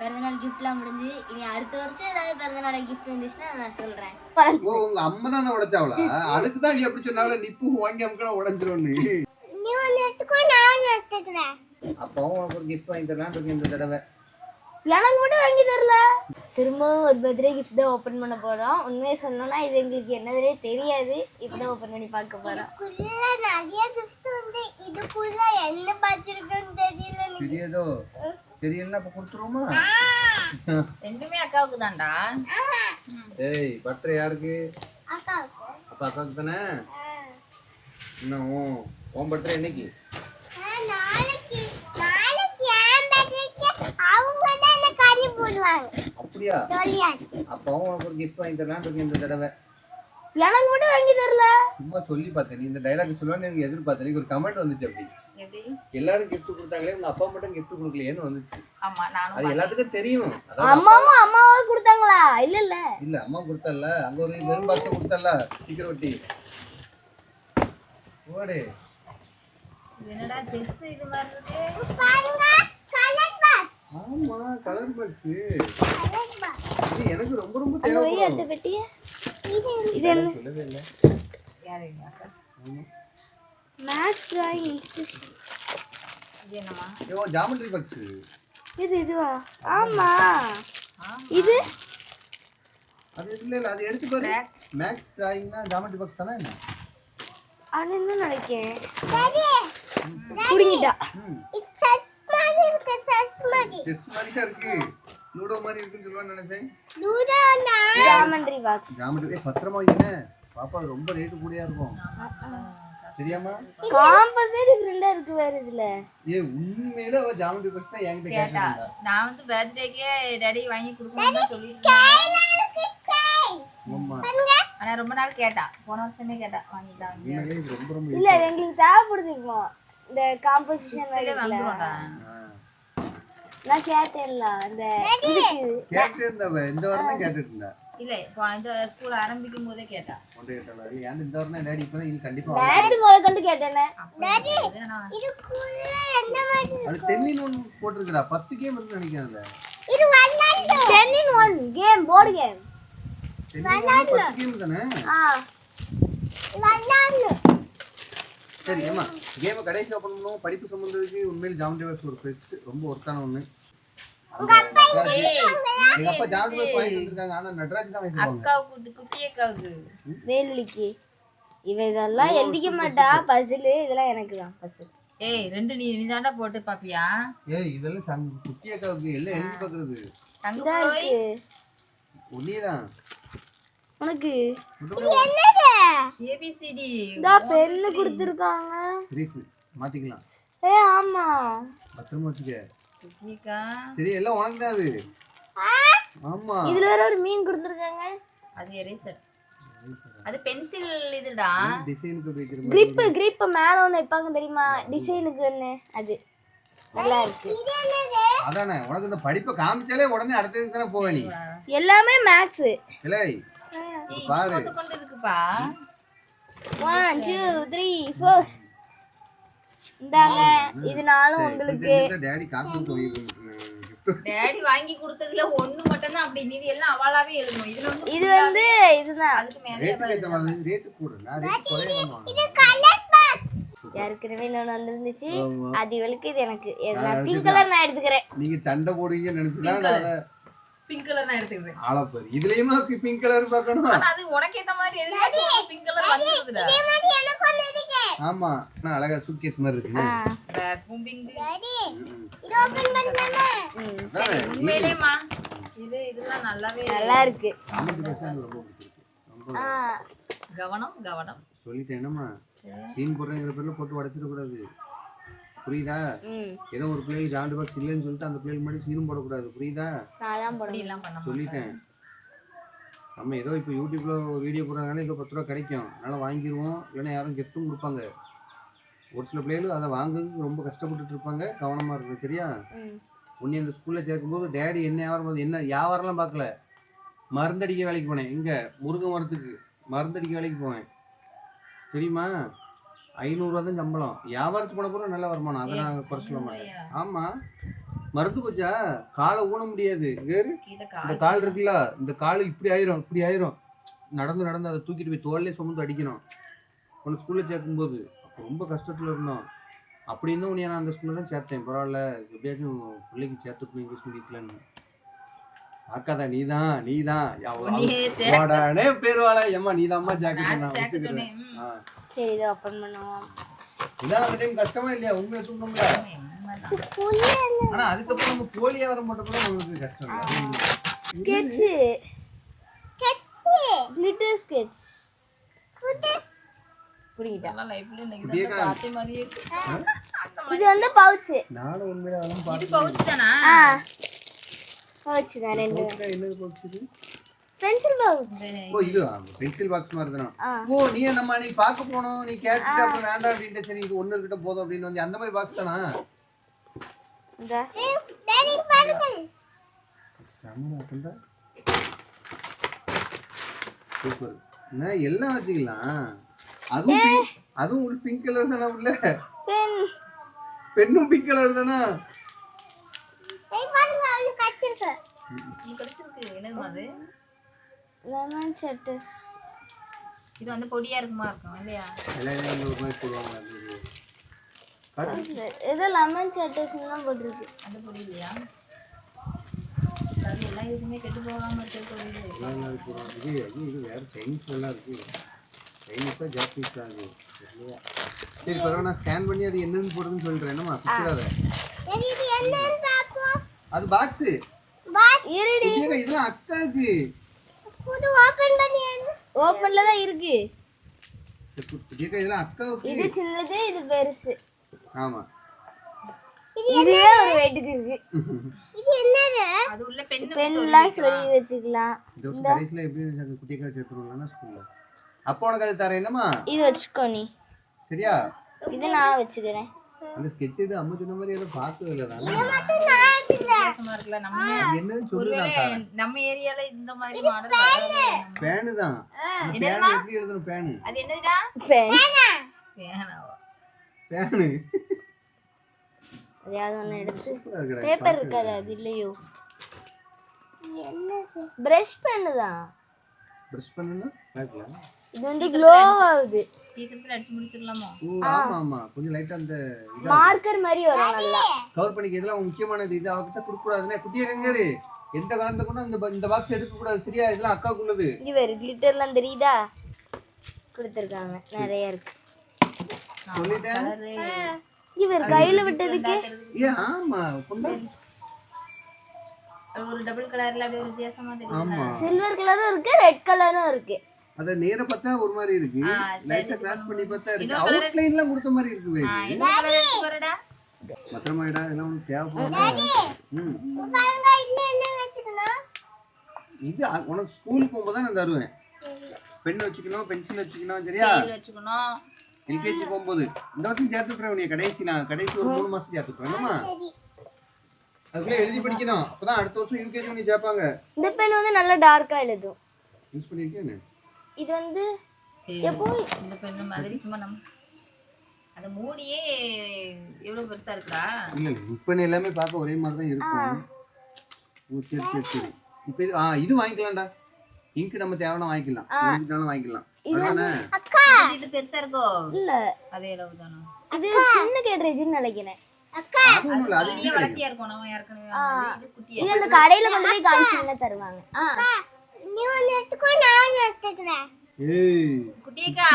பிறந்தநாள் கிஃப்ட்லாம் முடிஞ்சு இனி அடுத்த வருஷம் ஏதாவது பிறந்தநாள் கிஃப்ட் வந்துச்சுன்னா நான் சொல்றேன். ஓ உங்க அம்மா தான் உடைச்சாவளா? அதுக்கு தான் எப்படி சொன்னால நிப்பு வாங்கி அமுக்கணும் உடைஞ்சிரும்னு. நீ ஒன்னு எடுத்துக்கோ, நான் எடுத்துக்கிறேன். அப்பவும் உனக்கு ஒரு கிஃப்ட் வாங்கி தரலாம் இருக்கு இந்த தடவை. எனக்கு மட்டும் வாங்கி தரல. திரும்ப ஒரு பர்த்டே கிஃப்ட் தான் ஓபன் பண்ண போறோம். உண்மையை சொல்லணும்னா இது எங்களுக்கு என்னதுனே தெரியாது. இப்பதான் ஓபன் பண்ணி பார்க்க போறோம். இதுக்குள்ள நிறைய கிஃப்ட் வந்து இதுக்குள்ள என்ன பாத்துருக்கேன்னு தெரியல. தெரியாதோ? தெரியலன்னா அப்ப கொடுத்துருவோமா? ரெண்டுமே அக்காவுக்கு தான்டா. ஏய் பர்த்டே யாருக்கு? அக்காவுக்கு. அப்ப அக்காவுக்கு தானே? இன்னும் உன் பர்த்டே என்னைக்கு? நாளைக்கு நாளைக்கு ஏன் பர்த்டேக்கு அவங்க தான் என்ன கறி போடுவாங்க. அப்படியா? சொல்லியாச்சு. அப்பவும் உனக்கு ஒரு கிஃப்ட் வாங்கி தரலாம் இருக்கு இந்த தடவை. எனக்கு மட்டும் வாங்கி தரல. சும்மா சொல்லி பார்த்தேன். நீ இந்த டைலாக் சொல்லுவான்னு எனக்கு எதிர்பார்த்தேன். எனக்கு ஒரு கமெண்ட் வந்துச்சு. அப்படி எப்படி? எல்லாரும் கிஃப்ட் கொடுத்தாங்களே உங்க அப்பா மட்டும் கிஃப்ட் கொடுக்கலையேன்னு வந்துச்சு. ஆமா நானும் அது எல்லாத்துக்கும் தெரியும். அம்மாவா கொடுத்தாங்களா? இல்ல இல்ல இல்ல அம்மா கொடுத்தல்ல, அங்க ஒரு வெறும் பாக்ஸ் கொடுத்தல்ல சீக்கிரம் ஒட்டி ஓடு. என்னடா செஸ் இது மாதிரி இருக்கு. பாருங்க கலர் பாக்ஸ். ஆமா கலர் பாக்ஸ். Colour box. இது எனக்கு ரொம்ப ரொம்ப அந்த தேவைப்படும். பெட்டிய இது இது என்ன? சொல்லவே இல்ல. யாரு இங்க அக்கா? ஆமா மேத்ஸ் டிராயிங் இன்ஸ்ட்ரக்ஷன். இது என்னமா? ஏ ஜாமெட்ரி பாக்ஸ். இதுவா? ஆமா. ஆமா. இது அது இல்ல அது எடுத்து பாரு. மேக்ஸ் டிராயிங்னா ஜாமெட்ரி பாக்ஸ் தானே என்ன? அண்ணன் நினைக்கேன். சரி. புடிங்கிட்டா. இது சஸ் மாதிரி இருக்கு, சஸ் மாதிரி. செஸ் மாதிரியா இருக்கு. லூடோ மாதிரி இருக்குன்னு சொல்லுவான்னு நினைச்சேன். லூடோ நான் ஜாமெட்ரி பாக்ஸ். ஜாமெட்ரி பத்திரமா வைங்க. பாப்பா அது ரொம்ப ரேட் கூடியா இருக்கும். சரியாமா? காம்பஸே டிஃபரெண்டா இருக்கு வேற இதுல. ஏ உண்மையில அவ ஜாமெட்ரி பாக்ஸ் தான் என்கிட்ட கேட்டா கேட்டா. நான் வந்து பர்த்டேக்கே டாடி வாங்கி கொடுக்கணும்னு சொல்லிருக்கேன். ஆமா ஆனா ரொம்ப நாள் கேட்டா. போன வருஷமே கேட்டா வாங்கிட்டாங்க. உண்மையிலே இது ரொம்ப ரொம்ப இல்ல எங்களுக்கு தேவைப்படுதுக்கும் இந்த காம்போசிஷன் வேற இல்ல. வந்துரும்டா. நான் கேட்டேன்ல அந்த இதுக்கு கேட்டு இருந்தவ இந்த வாரம் தான் கேட்டுட்டு இருந்தா. இல்ல இப்போ இந்த ஸ்கூல் ஆரம்பிக்கும் போதே கேட்டா. ஒன்றே கேட்டாளா? ஏன் இந்த வாரம் தான் டாடி இப்பதான் இது கண்டிப்பா நேத்து முத கண்டு கேட்டேனே. டாடி இதுக்குள்ள என்ன மாதிரி அது 10 in 1 போட்டுருக்குடா. 10 கேம் இருக்குன்னு நினைக்கிறேன் அதுல. இது வந்தாங்க 10 in 1 game board game. 10 in 1 10 game தானே? வந்தாங்க. சரி ஏமா கேமை கடைசி ஓபன் பண்ணுவோம். படிப்பு சம்பந்தத்துக்கு உண்மையில ஜாமெட்ரி பாக்ஸ் ஒரு பெஸ்ட் ரொம்ப ஒர்த்தான ஒண்ணு. எங்க அப்பா ஜாமெட்ரி பாக்ஸ் வாங்கி வந்திருக்காங்க. ஆனா நட்ராஜ் தான் வாங்கி தருவாங்க. அக்காவுக்கு குட்டி அக்காவுக்கு வேலுலிக்கு இவ இதெல்லாம் எழுதிக்க மாட்டா. பசில் இதெல்லாம் எனக்கு தான் பசில். ஏய் ரெண்டு நீ தாண்டா போட்டு பாப்பியா? ஏய் இதெல்லாம் குட்டியக்காவுக்கு எல்லாம் எழுதி பாக்குறது. தங்க இதா போய் இருக்கு ஒன்னேதான் உனக்கு. என்னது? ஏபிசிடி இதா பென்னு கொடுத்துருக்காங்க. மாத்திக்கலாம். ஆமா பத்திரமா வச்சுக்க. குட்டிக்கா சரி எல்லாம் உனக்கு தான் அது. ஆமா இதுல வேற ஒரு மீன் கொடுத்துருக்காங்க. அது எரேசர். அது பென்சில் இதுடா. டிசைனுக்கு வைக்கிற கிரிப் கிரிப் மேல ஒண்ணு வைப்பாங்க தெரியுமா டிசைனுக்கு ஒண்ணு. அது நல்லா இருக்கு. இது என்னது? அதானே உனக்கு இந்த படிப்பை காமிச்சாலே உடனே அடுத்ததுக்கு தானே போவே நீ. எல்லாமே மேக்ஸ். இல்லை ஏய் பாரு. கொண்டு கொண்டு இருக்குப்பா. 1 2 3 4 இந்தாங்க. இதனாலும் உங்களுக்கு டாடி காசு கொடுத்து வாங்கி டாடி வாங்கி கொடுத்ததுல ஒண்ணு மட்டும் தான் அப்படி மீதி எல்லாம் அவளாவே எழுதணும். இதுல வந்து இது வந்து இதுதான் அதுக்கு மேல ரேட்டுக்கு ஏத்த மாதிரி ரேட்டு கூட நான் ரேட் குறையணும். இது கலர் பாக்ஸ். ஏற்கனவே இன்னொன்று வந்துருந்துச்சு. ஆமா. அது இவளுக்கு இது எனக்கு. பிங்க் கலர் நான் எடுத்துக்கிறேன். நீங்க சண்டை போடுவீங்கன்னு நினைச்சுதான் நான் பிங்க் கலர் நான் எடுத்துக்கிறேன். ஆளப்பாரு இதுலயுமா பிங்க் கலர் பார்க்கணும். ஆனா அது உனக்கு ஏத்த மாதிரி எதுக்கு பிங்க் கலர் வந்துருதுடா. இதே மாதிரி எனக்கு ஒண்ணு இருக்கு. ஆமா நான் அழகா சூட்கேஸ் மாதிரி இருக்கு. பேக்கும் பிங்க். டாடி இது ஓபன் பண்ணலாமா? அதானே, உண்மையிலேமா இதெல்லாம் நல்லாவே நல்லா இருக்கு. ஜாமெட்ரி பாக்ஸ் எனக்கு ரொம்ப பிடிச்சிருக்கு. ரொம்ப கவனம் கவனம். சொல்லிட்டேன் என்னம்மா சீன் போடுறேங்கிற பேர்ல போட்டு உடைச்சிட கூடாது. புரியுதா? ஏதோ ஒரு பிள்ளைகள் ஜாமெட்ரி பாக்ஸ் இல்லைன்னு சொல்லிட்டு அந்த பிள்ளைகள் மாதிரி சீனும் போடக்கூடாது. புரியுதா? நான் தான் அப்படி போடுறேன். எல்லாம் பண்ண சொல்லிட்டேன். நம்ம ஏதோ இப்போ யூடியூப்ல ஒரு வீடியோ போடுறாங்கன்னா ஏதோ 10 ரூபா கிடைக்கும். அதனால வாங்கிடுவோம். இல்லைன்னா யாரும் கெஃப்ட்டும் கொடுப்பாங்க. ஒரு சில பிள்ளைகளும் அதை வாங்குறதுக்கு ரொம்ப கஷ்டப்பட்டுட்டு இருப்பாங்க. கவனமா இருக்கு. சரியா? உன்னை அந்த ஸ்கூல்ல சேர்க்கும்போது டேடி என்ன வியாபாரம் என்ன வியாபாரம்லாம் பார்க்கல. மருந்தடிக்க வேலைக்கு போனேன். எங்க முருங்கை மரத்துக்கு மருந்தடிக்க வேலைக்கு போவேன். தெரியுமா? 500 தான் சம்பளம். வியாபாரத்துக்கு போன பிறகு நல்ல வருமானம், அதை நான் குறை சொல்ல மாட்டேன். ஆமா, மறந்து போச்சா? காலை ஊன முடியாது. வேறு இந்த கால் இருக்குல்ல, இந்த கால் இப்படி ஆயிரும். நடந்து அதை தூக்கிட்டு போய் தோல்லே சுமந்து அடிக்கணும். உன்னை ஸ்கூல்ல சேர்க்கும்போது அப்போ ரொம்ப கஷ்டத்துல இருந்தோம். அப்படி இருந்தும் உன்னை நான் அந்த ஸ்கூல்ல தான் சேர்த்தேன். பரவாயில்ல, எப்படியாச்சும் பிள்ளைக்கு சேர்த்துக்கணும் இங்கிலீஷ் மீடியத்துலன்னு. ஆக்காதா நீதான் உடனே பேருவாள ஏமா நீதாம்மா ஜாக்கெட் நான் ஒத்துக்கிறேன். சரி இதை ஓப்பன் பண்ணுவோம். இதான் அந்த டைம் கஷ்டமா இல்லையா? உண்மையை சொல்லணும்ல. ஆனா அதுக்கப்புறம் நம்ம போலியா வர மாட்டோம், நமக்கு கஷ்டம் இல்லை. ஸ்கெட்ச் கிளிட்டர் ஸ்கெட்ச் புரியுதா? இது வந்து பவுச். நானும் உண்மையில அதெல்லாம் பார்த்தேன். பவுச் தானா? பவுச் தான். ரெண்டு என்னது பவுச் இது? Pencil pouch. ஓ இது பென்சில் பாக்ஸ் மாதிரி தானா? ஓ நீ நம்ம நீ பார்க்க போனோம், நீ கேட்டுட்டு அப்புறம் வேண்டாம் அப்படின்ட்டு சரி இது ஒண்ணு இருக்கட்டும் போதும் அப்படின்னு வந்து அந்த மாதிரி பாக்ஸ் தானா? இந்த டேடி பாருங்க. சமமாட்டா சூப்பர். நான் எல்லாம் வச்சுக்கலாம். அதுவும் ஒரு பிங்க் கலர் தானே உள்ள? பென்னும் பிங்க் கலர் தானா? டேய் பாருங்க அது கச்சிருக்கு. என்னது அது? லெமன் சட்டஸ். இது வந்து பொடியா இருக்குமா இருக்கும் இல்லையா? எல்லாம் ஒரு மாதிரி போடுவாங்க. ஏதோ லெமன் சட்டஸ்ன்னு தான் போட்டிருக்கு. அந்த பொடி இல்லையா? அது எல்லாம் எதுவுமே கெட்டு போகாம இருக்கிறது. இது வேற சைனீஸ் எல்லாம் இருக்கு. சைனீஸா ஜாப்பனீஸா அது இல்லையா? சரி பரவாயில்ல, நான் ஸ்கேன் பண்ணி அது என்னன்னு போடுறதுன்னு சொல்றேன். என்னமா பிடிக்காத? இது என்னன்னு பாப்போம். அது பாக்ஸ். இருடி. இதெல்லாம் அக்காவுக்கு. புது ஓபன் பண்ணி ஓபன்ல தான் இருக்கு. இதெல்லாம் அக்காவுக்கு. இது சின்னது, இது பெருசு. ஆமா. இதுவே ஒரு வெயிட்டுக்கு இருக்கு. இது என்னது? அது உள்ள பென்லாம் சொல்லி வச்சுக்கலாம். இந்த கடைசில எப்படி குட்டிக்கா சேர்த்துறோம்னா ஸ்கூல்ல. அப்போ உனக்கு அது தரேன். என்னமா இது வச்சுக்கோ நீ. சரியா? இது நான் வச்சுக்கிறேன். அந்த ஸ்கெட்ச் இது அம்மா சொன்ன மாதிரி ஏதோ பார்த்தது இல்ல நான். இது மட்டும் நான் வச்சுக்கிறேன். இருக்குல்ல நம்ம என்னன்னு சொல்லுடா. நம்ம ஏரியால இந்த மாதிரி மாடல் பேன் தான். அந்த பேன் எப்படி எழுதணும்? பேன். அது என்னதுடா? பேனாவா? பேன். அதையாவது ஒன்று எடுத்து பேப்பர் இருக்காது அது இல்லையோ? என்னது? பிரஷ் பென்னு தான். பிரஷ் பண்ணுனா பாக்கல. இது வந்து க்ளோ ஆகுது. சீக்கிரத்துல அடிச்சு முடிச்சிடலாமா? ஓ ஆமா ஆமா, கொஞ்சம் லைட்டா அந்த மார்க்கர் மாதிரி வரும். நல்லா கவர் பண்ணிக்க. இதெல்லாம் முக்கியமானது. இது அவகிட்ட கொடுக்க கூடாதுனே. குட்டியே கங்கரு எந்த காரணத்தை கொண்டு இந்த பாக்ஸ் எடுக்க கூடாது. சரியா? இதெல்லாம் அக்காக்குள்ளது. இது வேற கிளிட்டர்லாம் தெரியுதா? கொடுத்துருக்காங்க, நிறைய இருக்கு. சொல்லிட்டேன். இவர் கையில விட்டதுக்கு ஏ ஆமா பொண்ணு ஒரு டபுள் கலர்ல அப்படியே வித்தியாசமா தெரியுது. ஆமா, சில்வர் கலரும் இருக்கு, ரெட் கலரும் இருக்கு. அத நேரா பார்த்தா ஒரு மாதிரி இருக்கு, லைட்டா கிராஸ் பண்ணி பார்த்தா இருக்கு. அவுட்லைன்லாம் கொடுத்த மாதிரி இருக்கு. என்ன கலர் இருக்கு பாருடா. மற்றமாடா எல்லாம் உனக்கு தேவைப்படுது. பாருங்க இது என்ன வச்சுக்கணும்? இது உனக்கு ஸ்கூல் போகும்போது தான் நான் தருவேன். பென் வச்சுக்கணும், பென்சில் வச்சுக்கணும். சரியா? ஸ்கேல் வச்சுக்கணும். எல்கேஜி போகும்போது இந்த வருஷம் சேர்த்துக்கிறேன். உன்னை கடைசி ஒரு 3 மாசம் சேர்த்துக்கிறேன். என்னமா அதுக்குள்ள எழுதி படிக்கணும். அப்பதான் அடுத்த வருஷம் யூகேஜி பண்ணி சேர்ப்பாங்க. இந்த பென் வந்து நல்லா டார்க்கா எழுதும். யூஸ் பண்ணிருக்கேன். இது வந்து எப்போ இந்த பென் மாதிரி சும்மா நம்ம அந்த மூடியே எவ்வளவு பெருசா இருக்கா? இல்ல இப்ப எல்லாமே பார்க்க ஒரே மாதிரி தான் இருக்கும். ஓ சரி சரி சரி. இப்போ இது வாங்கிக்கலாம்டா. இங்க் நம்ம தேவையான வாங்கிக்கலாம். எழுதிட்டாலும் வாங்கிக்கலாம். அதானே? அக்கா இது பெருசா இருக்கோ? இல்ல அதே அளவு தானா? இது சின்ன கேட்ரேஜ்னு நினைக்கிறேன். அக்கா அது ஒண்ணும் இல்ல. அது இது வளர்த்தியா இருக்கும். நம்ம ஏற்கனவே இது குட்டியா. இது அந்த கடையில கொண்டு போய் காமிச்சிட்டு தருவாங்க. நீ ஒன்னு எடுத்துக்கோ, நான் எடுத்துக்கிறேன். ஏய் குட்டியக்கா,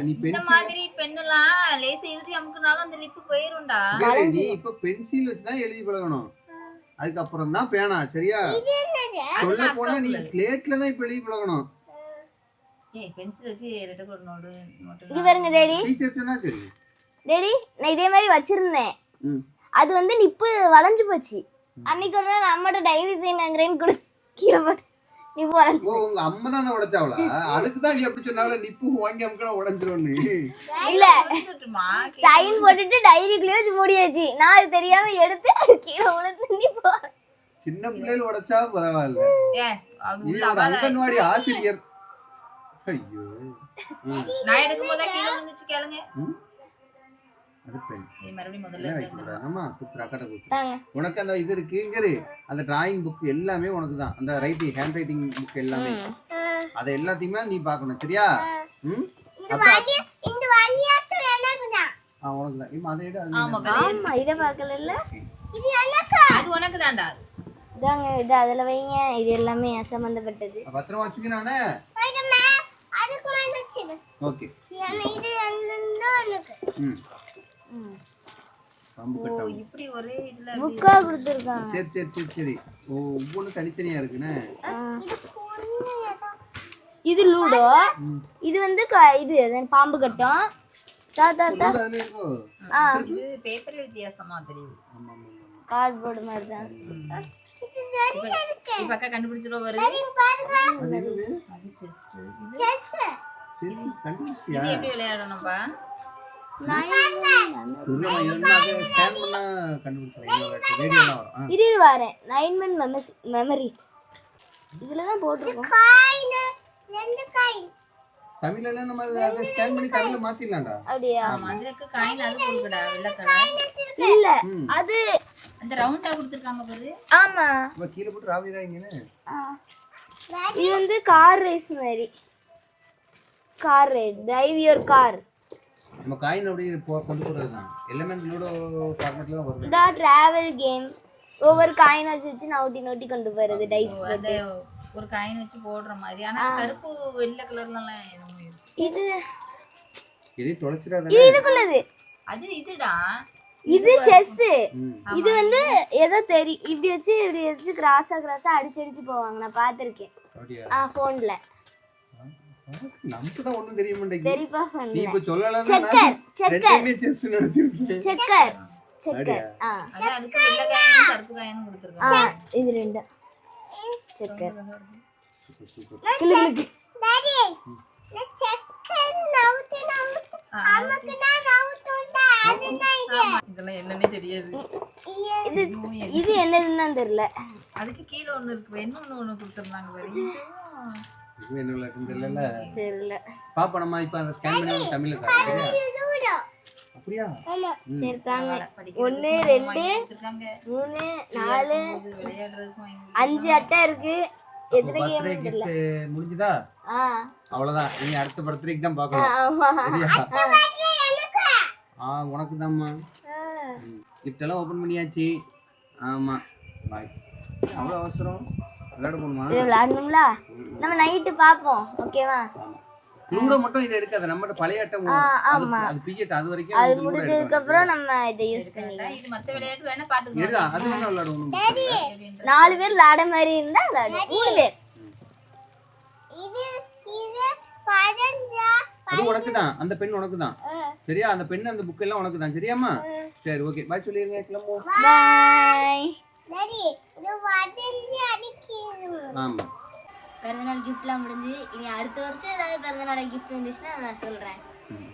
நீ இந்த மாதிரி பென்னுலாம் லேச இறுதி அமுக்குனாலும் அந்த லிப்பு போயிரும்டா. நீ இப்ப பென்சில் வச்சு தான் எழுதி பழகணும். அதுக்கு அப்புறம் தான் பேனா. சரியா? இது என்னது? சொல்ல போனா நீ ஸ்லேட்ல தான் இப்ப எழுதி பழகணும். ஏய் பென்சில் வச்சு ரெட் கலர் நோட் இது பாருங்க டேடி. டீச்சர் சொன்னா சரி. டேடி நான் இதே மாதிரி வச்சிருந்தேன். அது வந்து நிப்பு வளைஞ்சு போச்சு. அன்னைக்கு ஒரு நாள் அம்மாட்ட டைரி செய்யணுங்கிறேன்னு கூட கீழே போட்டு நிப்பு வளைஞ்சு. ஓ உங்க அம்மா தான் உடைச்சாவளா? அதுக்கு தான் நீ எப்படி சொன்னாவல நிப்பு வாங்கி அமுக்கனா உடைஞ்சிரும்னு. இல்ல சைன் போட்டுட்டு டைரிக்குள்ளே வச்சு மூடியாச்சு. நான் அது தெரியாம எடுத்து கீழே விழுந்து நிப்பு. சின்ன பிள்ளைகள் உடைச்சா பரவாயில்ல. ஏ அது இது ஒரு அங்கன்வாடி ஆசிரியர். ஐயோ நான் எடுக்கும்போது கீழ விழுந்துச்சு கேளுங்க. அது பென் இது மறுபடியும் முதல்ல என்ன இருந்து வைக்கக்கூடாது. ஆமா குத்துரு அக்கடை குத்து. தாங்க. உனக்கு அந்த இது இருக்குங்கிற அந்த டிராயிங் புக் எல்லாமே உனக்கு தான். அந்த ரைட்டிங் ஹேண்ட் ரைட்டிங் புக் எல்லாமே அதை எல்லாத்தையுமே நீ பார்க்கணும் சரியா? ம் இந்த வழியாட்டு எனக்கு தான். உனக்கு தான். இப்போ அதை எடு. அது ஆமா வெளியே ஆமா இதை பார்க்கல இது எனக்கு. அது உனக்கு தான்டா. இதாங்க இது அதில் வைங்க. இது எல்லாமே சம்மந்தப்பட்டது. பத்திரமா வச்சுக்கணானே. வைடமே அதுக்கு மேல வச்சிடு. ஓகே. சரி இது என்னன்னா எனக்கு. ம் பாம்பு ஓ கட்டம். இப்படி ஒரே இதுல புக்கா கொடுத்துருக்காங்க. சரி சரி சரி சரி. ஓ ஒவ்வொன்றும் தனித்தனியா இருக்குண்ணே. இது பொண்ணு ஏதோ. இது லூடோ. இது வந்து இது பாம்பு கட்டம். தாத்தா அதுல இருக்கோ. இது பேப்பர்ல வித்தியாசமா தெரியுது. ஆமா ஆமா ஆமா. கார்ட்போர்டு மாதிரி தான். இது ரெண்டு இருக்கு. இப்ப அக்கா கண்டுபிடிச்சிரோ வரு. நீங்க பாருங்க. அது என்னது? அது செஸ். இது செஸ். சரி கண்டுபிடிச்சியா? இது எப்படி விளையாடணும்பா? இல்லம்மா இருந்தா அதை ஸ்கேன் பண்ணா கண்டுபிடிச்சிடலாம். வீடியோலாம் வரும். இரு வரேன். 9 மந்த் மெமரிஸ். இதுல தான் போட்டிருக்கோம். காயின் ரெண்டு காயின். தமிழ்ல எல்லாம் நம்ம அதை ஸ்கேன் பண்ணி தமிழ்ல மாத்திடலாம்டா. அப்படியா? ஆமா அதுக்கு காயின் அது கொடுக்கடா வெள்ளை கலர். இல்ல அது அந்த ரவுண்டா கொடுத்திருக்காங்க பாரு. ஆமா. இப்ப கீழே போட்டு ராவிராங்கன்னு. இது வந்து கார் ரேஸ் மாதிரி. Car race. Drive your car. நம்ம காயின் அப்படியே கொண்டு போறது தான். எலிமெண்ட் லூடோ ஃபார்மட்ல தான் வரும். இந்த டிராவல் கேம். ஒவ்வொரு காயின் வச்சு நவுட்டி நவுட்டி கொண்டு போறது டைஸ். அந்த ஒரு காயின் வச்சு போடுற மாதிரி. ஆனா கருப்பு வெள்ளை கலர்லாம் என்னமோ இருக்கு. இது எதை தொலைச்சிராத. இதுக்குள்ளது. அது இதுடா. இது செஸ். ம். இது வந்து ஏதோ தெரியும். இப்படி வச்சு கிராஸா அடிச்சு அடிச்சு போவாங்க. நான் பார்த்திருக்கேன். அப்படியா? போன்ல. நமக்கு தான் ஒண்ணும் தெரிய மாட்டேங்குது. பெரியப்பா நீ போன்ல. இப்ப சொல்லலாம். செக்கர். ரெண்டுமே செஸ் நினைச்சிருக்கேன். செக்கர். அதான் அதுக்கு வெள்ளை காயின் கருப்பு காயின் கொடுத்திருக்காங்க. இது ரெண்டு. செக்கர். டாடி நான் செக் நவுத்து நமக்கு தான் நவுத்துண்டா அதுதான் இது. இதெல்லாம் என்னன்னே தெரியாது. இது என்னதுன்னு தான் தெரியல. அதுக்கு கீழ ஒண்ணு இருக்கு. இன்னொன்னு கொடுத்திருந்தாங்க பாரு. இது என்ன விளையாட்டுன்னு தெரியல. தெரியல. பாப்பா நம்ம இப்ப அந்த ஸ்கேன் பண்ணி தமிழ்ல காட்டுறியா? லூடோ. அப்படியா? ஆமா. சரி தாங்க. படிக்கிறதுக்கு 1 2 கொடுத்திருக்காங்க. 3 4 விளையாடுறதுக்கு வாங்கி 5 அட்டை இருக்கு. எத்தனை பர்த்டே கேம் கிஃப்ட் முடிஞ்சதா? அவ்வளவுதான். நீ அடுத்த பர்த்டேக்கு தான் பார்க்கணும். ஆமா. சரியா? எனக்கு உனக்கு தான்மா. கிஃப்ட் எல்லாம் ஓபன் பண்ணியாச்சு. ஆமா பாய். அவ்வளவு அவசரம் விளையாட போணுமா? இது விளையாடணும்ல. நம்ம நைட்டு பாப்போம். ஓகேவா? லூடோ மட்டும் இதை எடுக்காத. நம்மட்ட பழைய அட்டை ஆமா. அது பிகெட் அது வரைக்கும் அது அது லூடோ முடிஞ்சதுக்கு எடுக்கலாம். அப்புறம் நம்ம இதை யூஸ் பண்ணிக்கலாம். இது மத்த விளையாட்டு வேணா பாத்துக்கலாம். எது அது வேணா விளையாடுவோம். 4 பேர் விளையாட மாதிரி இருந்தா விளையாடுவோம். 3 பேர். இது இது பதஞ்சா. அது உனக்கு தான். அந்த பென் உனக்கு தான். சரியா? அந்த பென் அந்த புக் எல்லாம் உனக்கு தான். சரியாம்மா? சரி ஓகே. பாய் சொல்லிருங்க. கிளம்புவோம். பை. டாடி இது பதஞ்சா அடிக்கிது. ஆமா. பிறந்தநாள் கிஃப்ட்லாம் முடிஞ்சு. இனி அடுத்த வருஷம் ஏதாவது பிறந்தநாள் கிஃப்ட் வந்துச்சுன்னா நான் சொல்றேன்.